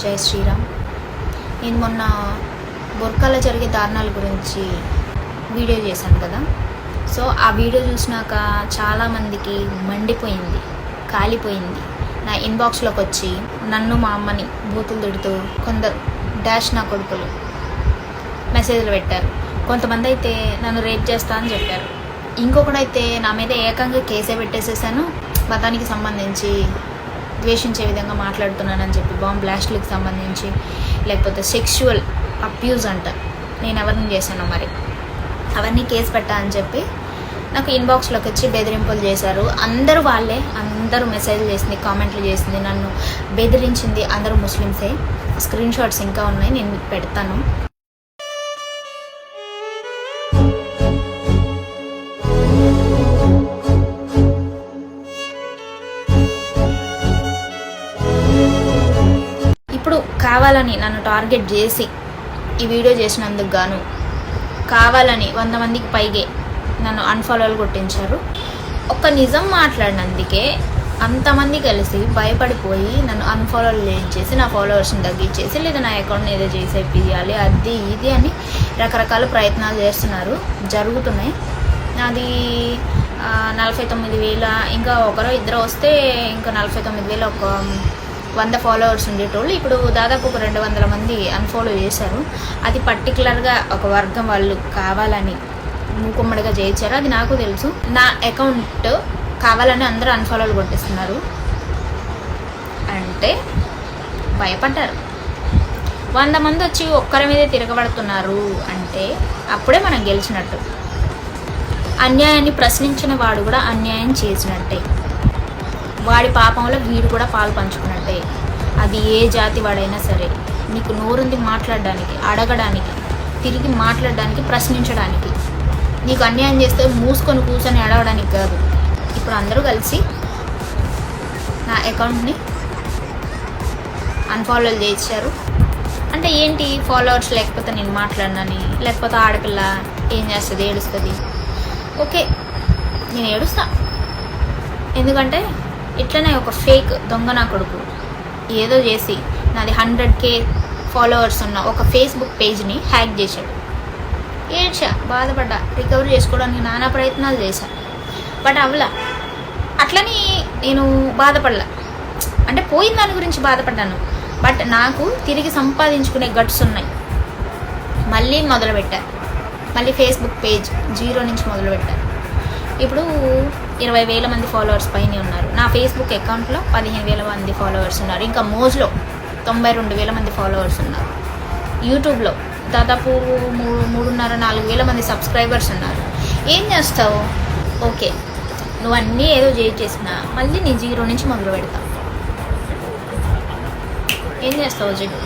జై శ్రీరామ్. నేను మొన్న బొర్కాలో జరిగే దారుణాల గురించి వీడియో చేశాను కదా. సో ఆ వీడియో చూసినాక చాలామందికి మండిపోయింది, కాలిపోయింది. నా ఇన్బాక్స్లోకి వచ్చి నన్ను మా అమ్మని బూతులు తిడుతూ కొందరు డాష్ నా కొడుకులు మెసేజ్లు పెట్టారు. కొంతమంది అయితే నన్ను రేప్ చేస్తా అని చెప్పారు. ఇంకొకడైతే నా మీద ఏకంగా కేసే పెట్టేసేసాను, మతానికి సంబంధించి ద్వేషించే విధంగా మాట్లాడుతున్నానని చెప్పి, బాంబ్ బ్లాస్ట్లకు సంబంధించి, లేకపోతే సెక్షువల్ అబ్యూజ్ అంట నేను ఎవరిని చేశానో మరి అవన్నీ కేసు పెట్టా అని చెప్పి నాకు ఇన్బాక్స్లోకి వచ్చి బెదిరింపులు చేశారు. అందరూ వాళ్ళే, అందరూ మెసేజ్లు చేసింది, కామెంట్లు చేసింది, నన్ను బెదిరించింది అందరూ ముస్లిమ్సే. స్క్రీన్ షాట్స్ ఇంకా ఉన్నాయి, నేను మీకు పెడతాను. ఇప్పుడు కావాలని నన్ను టార్గెట్ చేసి ఈ వీడియో చేసినందుకు గాను కావాలని 100 మందికి పైగే నన్ను అన్ఫాలోలు కొట్టించారు. ఒక్క నిజం మాట్లాడినందుకే అంతమంది కలిసి భయపడిపోయి నన్ను అన్ఫాలోలు చేసి నా ఫాలోవర్స్ని తగ్గించేసి, లేదా నా అకౌంట్ని ఏదో చేసేపియాలి అది ఇది అని రకరకాల ప్రయత్నాలు చేస్తున్నారు, జరుగుతున్నాయి. నాది 49,000, ఇంకా ఒకరో ఇద్దరు వస్తే ఇంకా 49,000, ఒక 100 ఫాలోవర్స్ ఉండేటోళ్ళు ఇప్పుడు దాదాపు ఒక 200 మంది అన్ఫాలో చేశారు. అది పర్టికులర్గా ఒక వర్గం వాళ్ళు కావాలని మూకుమ్మడిగా చేయించారు, అది నాకు తెలుసు. నా అకౌంట్ కావాలని అందరూ అన్ఫాలోలు కొట్టేస్తున్నారు అంటే భయపడ్డారు. 100 మంది వచ్చి ఒక్కరి మీదే తిరగబడుతున్నారు అంటే అప్పుడే మనం గెలిచినట్టు. అన్యాయాన్ని ప్రశ్నించిన వాడు కూడా అన్యాయం చేసినట్టే, వాడి పాపంలో వీడు కూడా పాలు పంచుకున్నట్టే. అది ఏ జాతి వాడైనా సరే, నీకు నోరుంది మాట్లాడడానికి, అడగడానికి, తిరిగి మాట్లాడడానికి, ప్రశ్నించడానికి. నీకు అన్యాయం చేస్తే మూసుకొని కూర్చొని అడగడానికి కాదు. ఇప్పుడు అందరూ కలిసి నా అకౌంట్ని అన్ఫాలో చేయించారు. అంటే ఏంటి, ఫాలోవర్స్ లేకపోతే నేను మాట్లాడినని, లేకపోతే ఆడపిల్ల ఏం చేస్తుంది, ఏడుస్తుంది. ఓకే, నేను ఏడుస్తా, ఎందుకంటే ఇట్లనే ఒక ఫేక్ దొంగ నా కొడుకు ఏదో చేసి నాది 100K ఫాలోవర్స్ ఉన్న ఒక ఫేస్బుక్ పేజ్ని హ్యాక్ చేశాడు. ఏడ్చా, బాధపడ్డా, రికవరీ చేసుకోవడానికి నానా ప్రయత్నాలు చేశా, బట్ అవలా. అట్లని నేను బాధపడలా, అంటే పోయిన దాని గురించి బాధపడ్డాను, బట్ నాకు తిరిగి సంపాదించుకునే గట్స్ ఉన్నాయి. మళ్ళీ మొదలుపెట్టా, మళ్ళీ ఫేస్బుక్ పేజ్ 0 నుంచి మొదలుపెట్టా. ఇప్పుడు 20,000 మంది ఫాలోవర్స్ పైన ఉన్నారు. నా ఫేస్బుక్ అకౌంట్లో 15,000 మంది ఫాలోవర్స్ ఉన్నారు. ఇంకా మోజ్లో 92,000 మంది ఫాలోవర్స్ ఉన్నారు. యూట్యూబ్లో దాదాపు 3,500-4,000 మంది సబ్స్క్రైబర్స్ ఉన్నారు. ఏం చేస్తావు? ఓకే, నువ్వు అన్నీ ఏదో చేసినా మళ్ళీ నీ 0 నుంచి మొదలు పెడతావు. ఏం చేస్తావు చెప్పు?